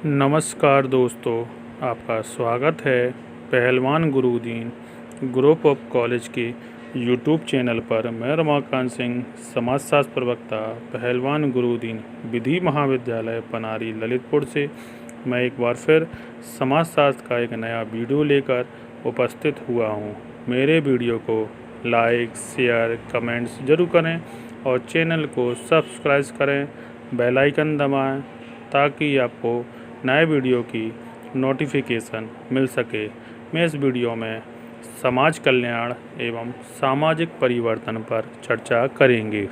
नमस्कार दोस्तों, आपका स्वागत है पहलवान गुरुदीन ग्रुप ऑफ कॉलेज के यूट्यूब चैनल पर। मैं रमाकांत सिंह, समाजशास्त्र प्रवक्ता, पहलवान गुरुदीन विधि महाविद्यालय पनारी ललितपुर से मैं एक बार फिर समाजशास्त्र का एक नया वीडियो लेकर उपस्थित हुआ हूं। मेरे वीडियो को लाइक, शेयर, कमेंट्स जरूर करें और चैनल को सब्सक्राइब करें, बेल आइकन दबाएं ताकि आपको नए वीडियो की नोटिफिकेशन मिल सके। मैं इस वीडियो में समाज कल्याण एवं सामाजिक परिवर्तन पर चर्चा करेंगे।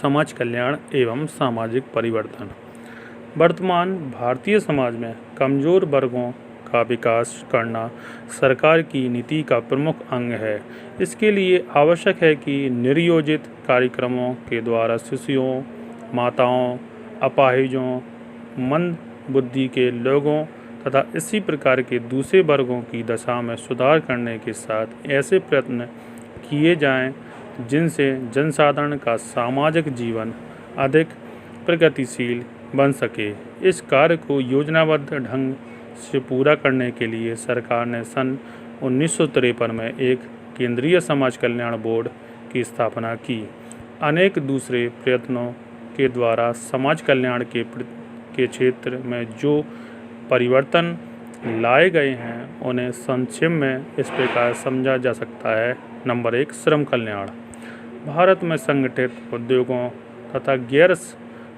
समाज कल्याण एवं सामाजिक परिवर्तन। वर्तमान भारतीय समाज में कमज़ोर वर्गों का विकास करना सरकार की नीति का प्रमुख अंग है। इसके लिए आवश्यक है कि नियोजित कार्यक्रमों के द्वारा शिशुओं, माताओं, अपाहिजों, मंद बुद्धि के लोगों तथा इसी प्रकार के दूसरे वर्गों की दशा में सुधार करने के साथ ऐसे प्रयत्न किए जाएं जिनसे जनसाधारण का सामाजिक जीवन अधिक प्रगतिशील बन सके। इस कार्य को योजनाबद्ध ढंग से पूरा करने के लिए सरकार ने सन 1953 में एक केंद्रीय समाज कल्याण बोर्ड की स्थापना की। अनेक दूसरे प्रयत्नों के द्वारा समाज कल्याण के क्षेत्र में जो परिवर्तन लाए गए हैं उन्हें संक्षेप में इस प्रकार समझा जा सकता है। नंबर 1, श्रम कल्याण। भारत में संगठित उद्योगों तथा गैर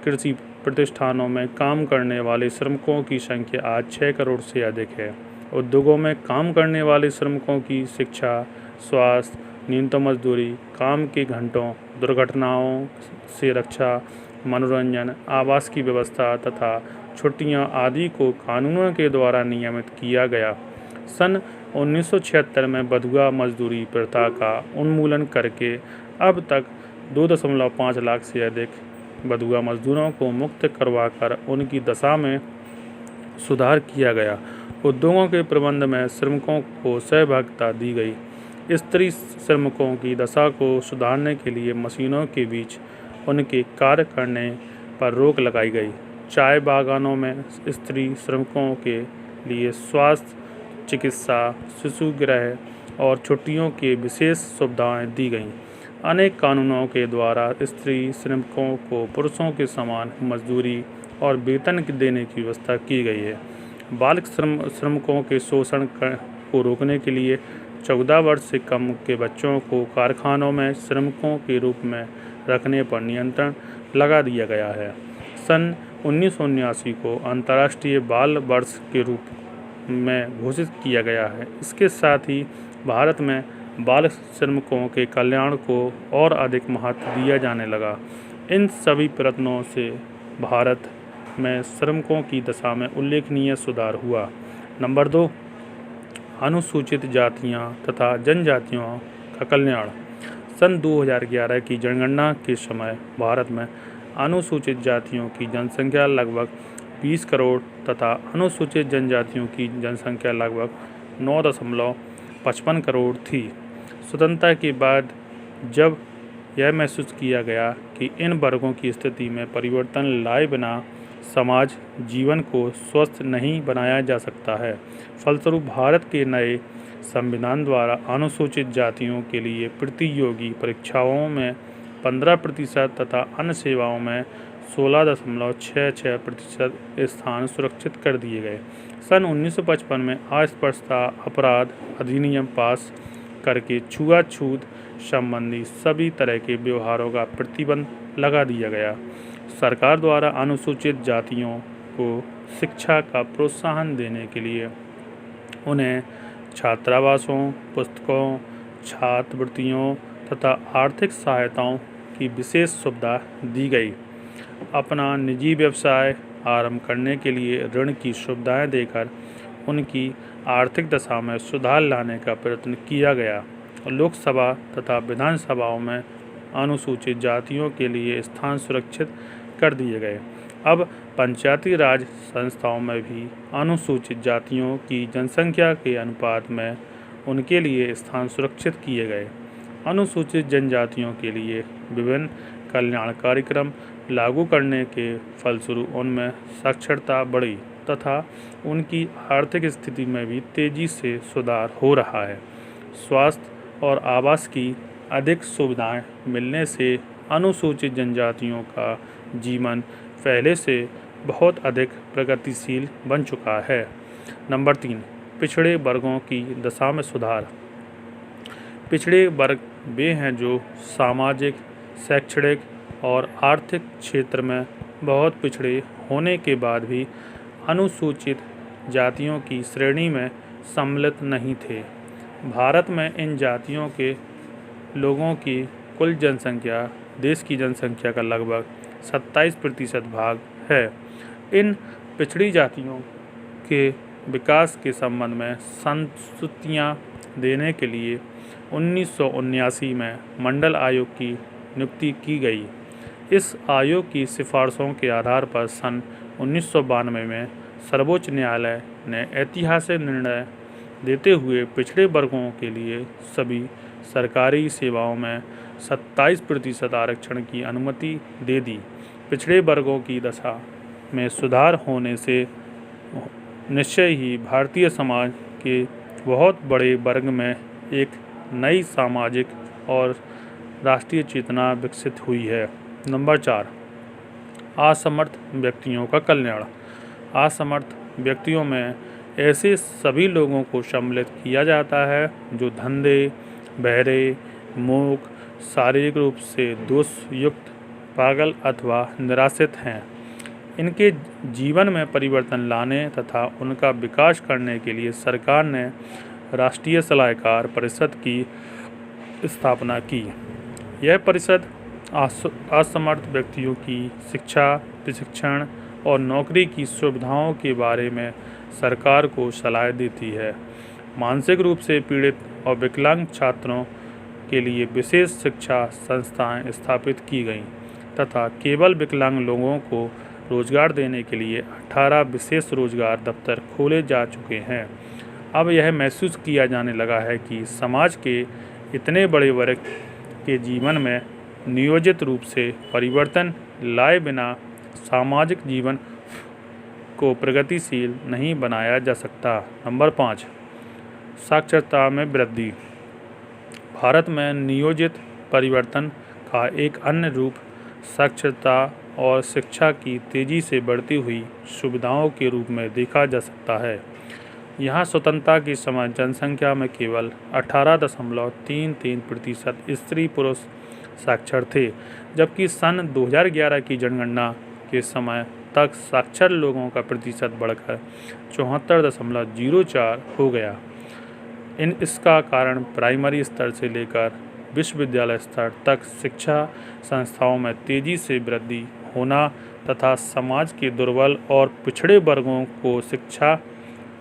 कृषि प्रतिष्ठानों में काम करने वाले श्रमिकों की संख्या आज 6 करोड़ से अधिक है। उद्योगों में काम करने वाले श्रमिकों की शिक्षा, स्वास्थ्य, न्यूनतम मजदूरी, काम के घंटों, दुर्घटनाओं से रक्षा, मनोरंजन, आवास की व्यवस्था तथा छुट्टियां आदि को कानूनों के द्वारा नियमित किया गया। सन 1976 में बंधुआ मजदूरी प्रथा का उन्मूलन करके अब तक 2.5 लाख से अधिक बंधुआ मजदूरों को मुक्त करवाकर उनकी दशा में सुधार किया गया। उद्योगों के प्रबंध में श्रमिकों को सहभागिता दी गई। स्त्री श्रमिकों की दशा को सुधारने के लिए मशीनों के बीच उनके कार्य करने पर रोक लगाई गई। चाय बागानों में स्त्री श्रमिकों के लिए स्वास्थ्य, चिकित्सा, शिशु गृह और छुट्टियों की विशेष सुविधाएं दी गईं। अनेक कानूनों के द्वारा स्त्री श्रमिकों को पुरुषों के समान मजदूरी और वेतन देने की व्यवस्था की गई है। बाल श्रमिकों के शोषण को रोकने के लिए 14 वर्ष से कम के बच्चों को कारखानों में श्रमिकों के रूप में रखने पर नियंत्रण लगा दिया गया है। सन 1979 को अंतर्राष्ट्रीय बाल वर्ष के रूप में घोषित किया गया है। इसके साथ ही भारत में बाल श्रमिकों के कल्याण को और अधिक महत्व दिया जाने लगा। इन सभी प्रयत्नों से भारत में श्रमिकों की दशा में उल्लेखनीय सुधार हुआ। नंबर 2, अनुसूचित जातियां तथा जनजातियों का कल्याण। सन 2011 की जनगणना के समय भारत में अनुसूचित जातियों की जनसंख्या लगभग 20 करोड़ तथा अनुसूचित जनजातियों की जनसंख्या लगभग 9.55 करोड़ थी। स्वतंत्रता के बाद जब यह महसूस किया गया कि इन वर्गों की स्थिति में परिवर्तन लाए बिना समाज जीवन को स्वस्थ नहीं बनाया जा सकता है, फलस्वरूप भारत के नए संविधान द्वारा अनुसूचित जातियों के लिए प्रतियोगी परीक्षाओं में 15% तथा अन्य सेवाओं में 16.66% स्थान सुरक्षित कर दिए गए। सन 1955 में अस्पृश्यता अपराध अधिनियम पास करके छुआछूत संबंधी सभी तरह के व्यवहारों का प्रतिबंध लगा दिया गया। सरकार द्वारा अनुसूचित जातियों को शिक्षा का प्रोत्साहन देने के लिए उन्हें छात्रावासों, पुस्तकों, छात्रवृत्तियों तथा आर्थिक सहायताओं की विशेष सुविधा दी गई। अपना निजी व्यवसाय आरंभ करने के लिए ऋण की सुविधाएं देकर उनकी आर्थिक दशा में सुधार लाने का प्रयत्न किया गया। लोकसभा तथा विधानसभाओं में अनुसूचित जातियों के लिए स्थान सुरक्षित कर दिए गए। अब पंचायती राज संस्थाओं में भी अनुसूचित जातियों की जनसंख्या के अनुपात में उनके लिए स्थान सुरक्षित किए गए। अनुसूचित जनजातियों के लिए विभिन्न कल्याण कार्यक्रम लागू करने के फलस्वरूप उनमें साक्षरता बढ़ी तथा उनकी आर्थिक स्थिति में भी तेजी से सुधार हो रहा है। स्वास्थ्य और आवास की अधिक सुविधाएं मिलने से अनुसूचित जनजातियों का जीवन पहले से बहुत अधिक प्रगतिशील बन चुका है। नंबर 3, पिछड़े वर्गों की दशा में सुधार। पिछड़े वर्ग वे हैं जो सामाजिक, शैक्षणिक और आर्थिक क्षेत्र में बहुत पिछड़े होने के बाद भी अनुसूचित जातियों की श्रेणी में सम्मिलित नहीं थे। भारत में इन जातियों के लोगों की कुल जनसंख्या देश की जनसंख्या का लगभग 27% भाग है। इन पिछड़ी जातियों के विकास के संबंध में संस्तुतियाँ देने के लिए 1979 में मंडल आयोग की नियुक्ति की गई। इस आयोग की सिफारिशों के आधार पर सन 1992 में सर्वोच्च न्यायालय ने ऐतिहासिक निर्णय देते हुए पिछड़े वर्गों के लिए सभी सरकारी सेवाओं में 27% आरक्षण की अनुमति दे दी। पिछड़े वर्गों की दशा में सुधार होने से निश्चय ही भारतीय समाज के बहुत बड़े वर्ग में एक नई सामाजिक और राष्ट्रीय चेतना विकसित हुई है। नंबर 4, असमर्थ व्यक्तियों का कल्याण। असमर्थ व्यक्तियों में ऐसे सभी लोगों को सम्मिलित किया जाता है जो धंधे, बहरे, मूक, शारीरिक रूप से दोषयुक्त, पागल अथवा निराश्रित हैं। इनके जीवन में परिवर्तन लाने तथा उनका विकास करने के लिए सरकार ने राष्ट्रीय सलाहकार परिषद की स्थापना की। यह परिषद असमर्थ व्यक्तियों की शिक्षा, प्रशिक्षण और नौकरी की सुविधाओं के बारे में सरकार को सलाह देती है। मानसिक रूप से पीड़ित और विकलांग छात्रों के लिए विशेष शिक्षा संस्थाएं स्थापित की गईं तथा केवल विकलांग लोगों को रोजगार देने के लिए 18 विशेष रोजगार दफ्तर खोले जा चुके हैं। अब यह महसूस किया जाने लगा है कि समाज के इतने बड़े वर्ग के जीवन में नियोजित रूप से परिवर्तन लाए बिना सामाजिक जीवन को प्रगतिशील नहीं बनाया जा सकता। नंबर 5, साक्षरता में वृद्धि। भारत में नियोजित परिवर्तन का एक अन्य रूप साक्षरता और शिक्षा की तेजी से बढ़ती हुई सुविधाओं के रूप में देखा जा सकता है। यहाँ स्वतंत्रता के समय जनसंख्या में केवल 18.33% स्त्री पुरुष साक्षर थे, जबकि सन 2011 की जनगणना के समय तक साक्षर लोगों का प्रतिशत बढ़कर 74.04 हो गया। इसका कारण प्राइमरी स्तर से लेकर विश्वविद्यालय स्तर तक शिक्षा संस्थाओं में तेजी से वृद्धि होना तथा समाज के दुर्बल और पिछड़े वर्गों को शिक्षा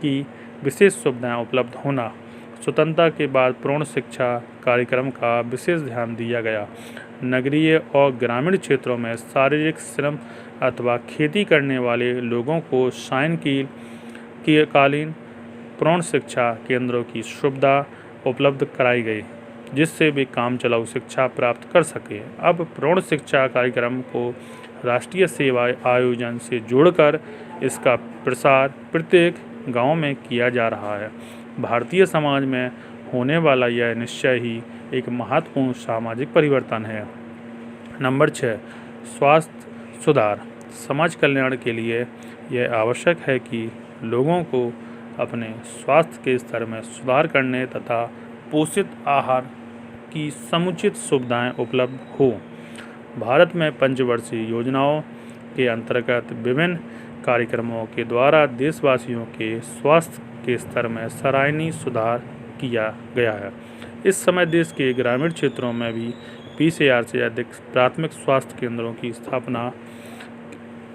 की विशेष सुविधाएं उपलब्ध होना। स्वतंत्रता के बाद पूर्ण शिक्षा कार्यक्रम का विशेष ध्यान दिया गया। नगरीय और ग्रामीण क्षेत्रों में शारीरिक श्रम अथवा खेती करने वाले लोगों को सायंकालीन पूर्ण शिक्षा केंद्रों की सुविधा उपलब्ध कराई गई, जिससे वे काम चलाऊ शिक्षा प्राप्त कर सके। अब पूर्ण शिक्षा कार्यक्रम को राष्ट्रीय सेवा आयोजन से जोड़कर इसका प्रसार प्रत्येक गांव में किया जा रहा है। भारतीय समाज में होने वाला यह निश्चय ही एक महत्वपूर्ण सामाजिक परिवर्तन है। नंबर 6, स्वास्थ्य सुधार। समाज कल्याण के लिए यह आवश्यक है कि लोगों को अपने स्वास्थ्य के स्तर में सुधार करने तथा पोषित आहार की समुचित सुविधाएं उपलब्ध हो। भारत में पंचवर्षीय योजनाओं के अंतर्गत विभिन्न कार्यक्रमों के द्वारा देशवासियों के स्वास्थ्य के स्तर में सराहनीय सुधार किया गया है। इस समय देश के ग्रामीण क्षेत्रों में भी 20,000 से अधिक प्राथमिक स्वास्थ्य केंद्रों की स्थापना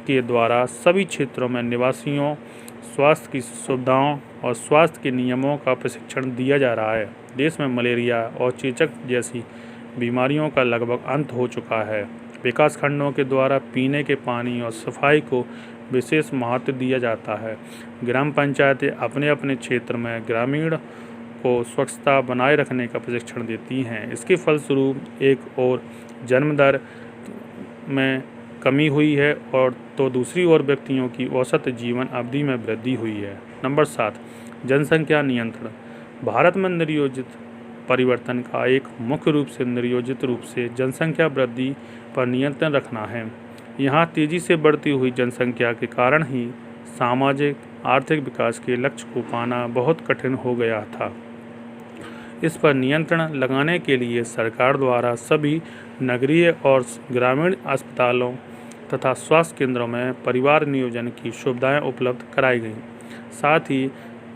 के द्वारा सभी क्षेत्रों में निवासियों स्वास्थ्य की सुविधाओं और स्वास्थ्य के नियमों का प्रशिक्षण दिया जा रहा है। देश में मलेरिया और चेचक जैसी बीमारियों का लगभग अंत हो चुका है। विकास खंडों के द्वारा पीने के पानी और सफाई को विशेष महत्व दिया जाता है। ग्राम पंचायतें अपने अपने क्षेत्र में ग्रामीण को स्वच्छता बनाए रखने का प्रशिक्षण देती हैं। इसके फलस्वरूप एक और जन्म दर में कमी हुई है और तो दूसरी ओर व्यक्तियों की औसत जीवन अवधि में वृद्धि हुई है। नंबर 7, जनसंख्या नियंत्रण। भारत में नियोजित परिवर्तन का एक मुख्य रूप से नियोजित रूप से जनसंख्या वृद्धि पर नियंत्रण रखना है। यहाँ तेजी से बढ़ती हुई जनसंख्या के कारण ही सामाजिक आर्थिक विकास के लक्ष्य को पाना बहुत कठिन हो गया था। इस पर नियंत्रण लगाने के लिए सरकार द्वारा सभी नगरीय और ग्रामीण अस्पतालों तथा स्वास्थ्य केंद्रों में परिवार नियोजन की सुविधाएं उपलब्ध कराई गईं। साथ ही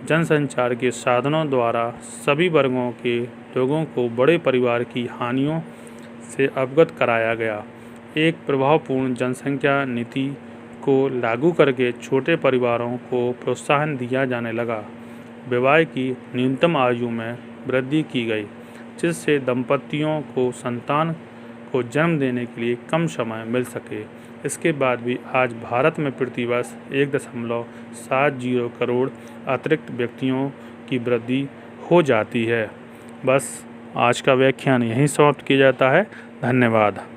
जनसंचार के साधनों द्वारा सभी वर्गों के लोगों को बड़े परिवार की हानियों से अवगत कराया गया। एक प्रभावपूर्ण जनसंख्या नीति को लागू करके छोटे परिवारों को प्रोत्साहन दिया जाने लगा। विवाह की न्यूनतम आयु में वृद्धि की गई, जिससे दंपतियों को संतान को जन्म देने के लिए कम समय मिल सके। इसके बाद भी आज भारत में प्रतिवर्ष 1.70 करोड़ अतिरिक्त व्यक्तियों की वृद्धि हो जाती है। बस आज का व्याख्यान यहीं समाप्त किया जाता है। धन्यवाद।